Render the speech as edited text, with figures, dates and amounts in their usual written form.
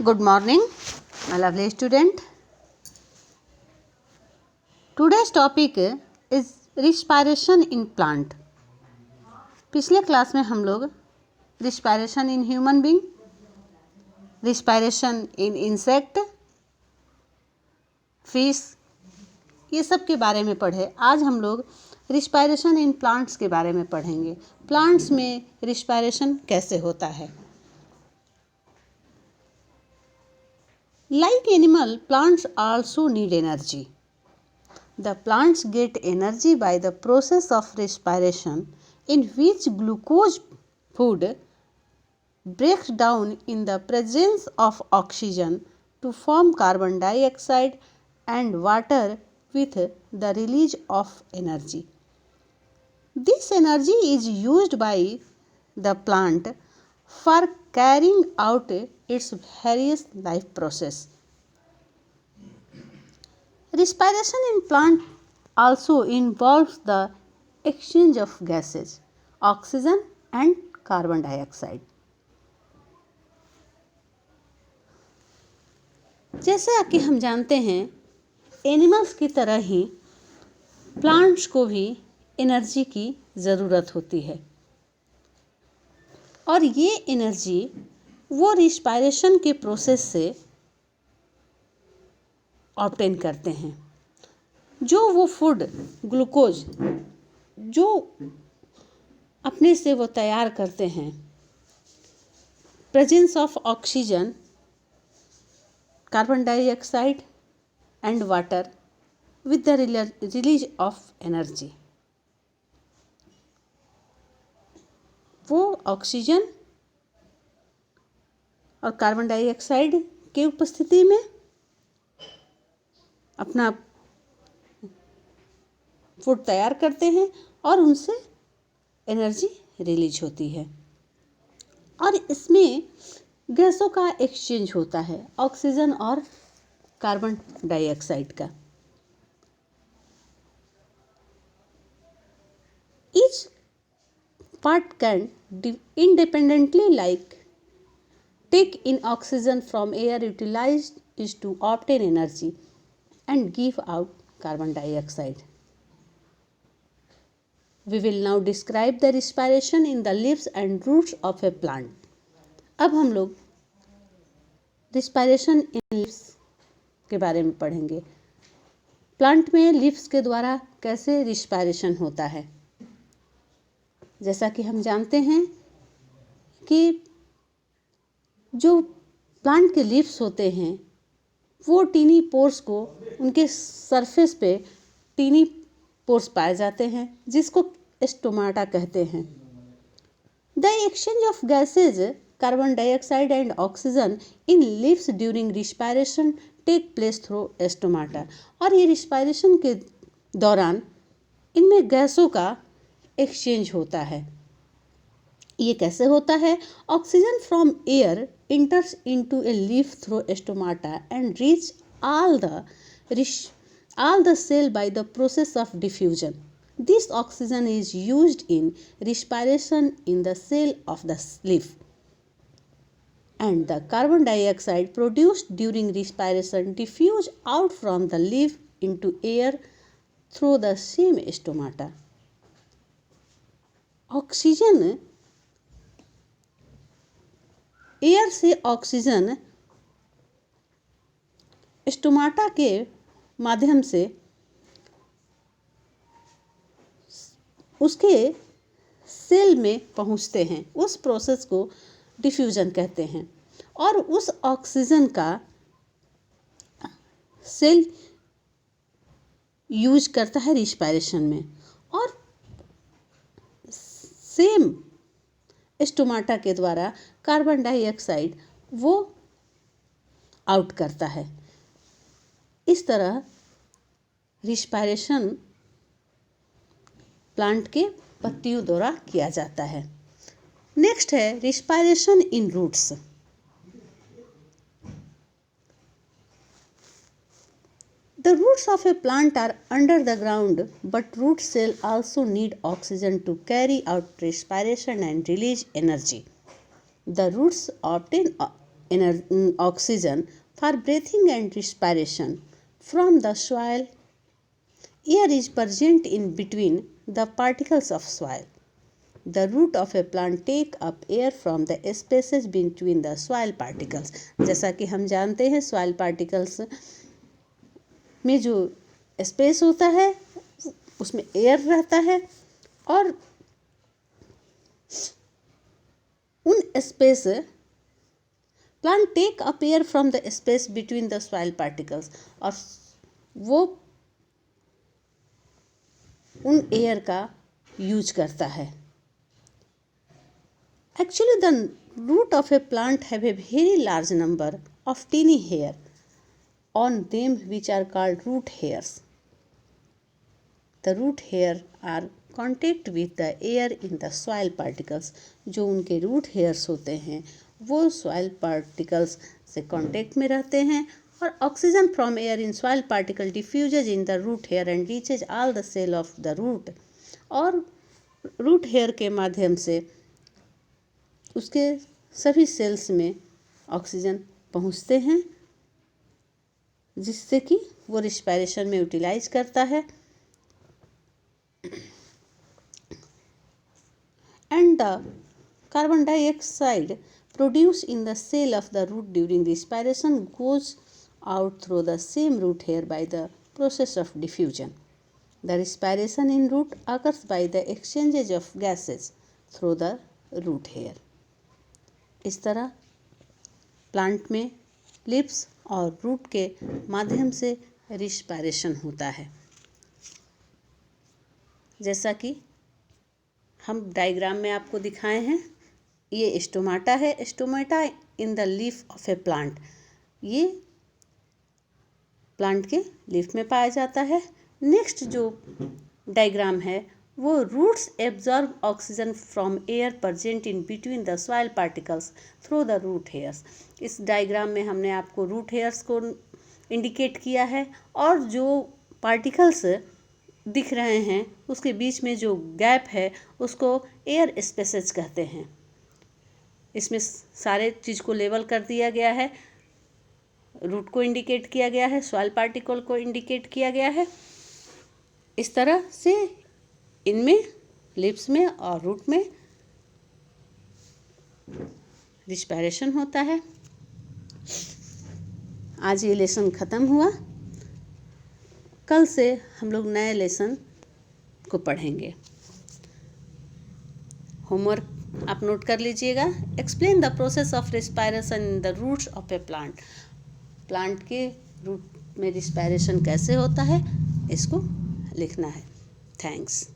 Good morning, my lovely student. Today's topic is respiration in plant. पिछले class में हम लोग respiration in human being, respiration in insect, fish ये सब के बारे में पढ़े. आज हम लोग respiration in plants के बारे में पढ़ेंगे. प्लांट्स में respiration कैसे होता है. Like animal, plants also need energy. The plants get energy by the process of respiration, in which glucose food breaks down in the presence of oxygen to form carbon dioxide and water with the release of energy. This energy is used by the plant for carrying out its various life process. Respiration in plant also involves the exchange of gases, oxygen and carbon dioxide. जैसा कि हम जानते हैं, animals की तरह ही plants को भी energy की ज़रूरत होती है और ये एनर्जी वो रिस्पायरेशन के प्रोसेस से ऑब्टेन करते हैं. जो वो फूड ग्लूकोज जो अपने से वो तैयार करते हैं, presence of oxygen, carbon dioxide and water with the release of energy. वो ऑक्सीजन और कार्बन डाइऑक्साइड के उपस्थिति में अपना फूड तैयार करते हैं और उनसे एनर्जी रिलीज होती है. और इसमें गैसों का एक्सचेंज होता है, ऑक्सीजन और कार्बन डाइऑक्साइड का. Each part can independently take in oxygen from air utilized is to obtain energy and give out carbon dioxide. We will now describe the respiration in the leaves and roots of a plant. अब हम लोग respiration in leaves के बारे में पढ़ेंगे. Plant में leaves के द्वारा कैसे respiration होता है. जैसा कि हम जानते हैं कि जो प्लांट के लीव्स होते हैं वो टीनी पोर्स को, उनके सरफेस पे टीनी पोर्स पाए जाते हैं जिसको स्टोमाटा कहते हैं. The exchange of gases carbon dioxide and oxygen in leaves during respiration take place through stomata. और ये रिस्पायरेशन के दौरान इनमें गैसों का एक्सचेंज होता है. ये कैसे होता है. Oxygen from air enters into a leaf through stomata and reach all the cell by the process of diffusion. This oxygen is used in respiration in the cell of the leaf and the carbon dioxide produced during respiration diffuse out from the leaf into air through the same stomata. Oxygen, air से oxygen stomata के माध्यम से उसके cell में पहुंचते हैं. उस process को डिफ्यूजन कहते हैं और उस ऑक्सीजन का सेल यूज करता है रिस्पायरेशन में और सेम स्टोमाटा के द्वारा कार्बन डाइऑक्साइड वो आउट करता है. इस तरह रिस्पायरेशन प्लांट के पत्तियों द्वारा किया जाता है. नेक्स्ट है respiration in roots. The roots of a plant are under the ground, but root cells also need oxygen to carry out respiration and release energy. The roots obtain oxygen for breathing and respiration from the soil. Air is present in between the particles of soil. The root of a plant take up air from the spaces between the soil particles. जैसा कि हम जानते हैं soil particles में जो space होता है उसमें एयर रहता है और उन space plant take up air from the space between the soil particles और वो उन एयर का यूज करता है. Actually the root of a plant have a very large number of tiny hair on them which are called root hairs. The root hair are contact with the air in the soil particles. जो उनके root hairs होते हैं वो soil particles से contact में रहते हैं और oxygen from air in soil particle diffuses in the root hair and reaches all the cell of the root. और root hair के माध्यम से उसके सभी cells में oxygen पहुँचते हैं जिससे कि वो रिस्पायरेशन में यूटिलाइज करता है. And the carbon dioxide produce in the cell of the root during respiration goes out through the same root hair by the process of diffusion. The respiration in root occurs by the exchanges of gases through the root hair. इस तरह plant में lips और root के माध्यम से respiration होता है. जैसा कि हम डायग्राम में आपको दिखाए हैं, ये स्टोमाटा है. Stomata in the leaf of a plant, ये प्लांट के लीफ में पाया जाता है. नेक्स्ट जो डायग्राम है वो roots absorb oxygen from air present in between the soil particles through the root hairs. इस डायग्राम में हमने आपको रूट हेयर्स को इंडिकेट किया है और जो पार्टिकल्स दिख रहे हैं उसके बीच में जो गैप है उसको एयर स्पेसेज कहते हैं. इसमें सारे चीज़ को लेबल कर दिया गया है. रूट को इंडिकेट किया गया है, सॉइल पार्टिकल को इंडिकेट किया गया है. इस तरह से इनमें लिप्स में और रूट में रिस्पायरेशन होता है. आज ये लेसन ख़त्म हुआ. कल से हम लोग नए लेसन को पढ़ेंगे. होमवर्क आप नोट कर लीजिएगा. Explain the process of respiration in the roots of a plant. Plant के रूट में रिस्पायरेशन कैसे होता है इसको लिखना है. थैंक्स.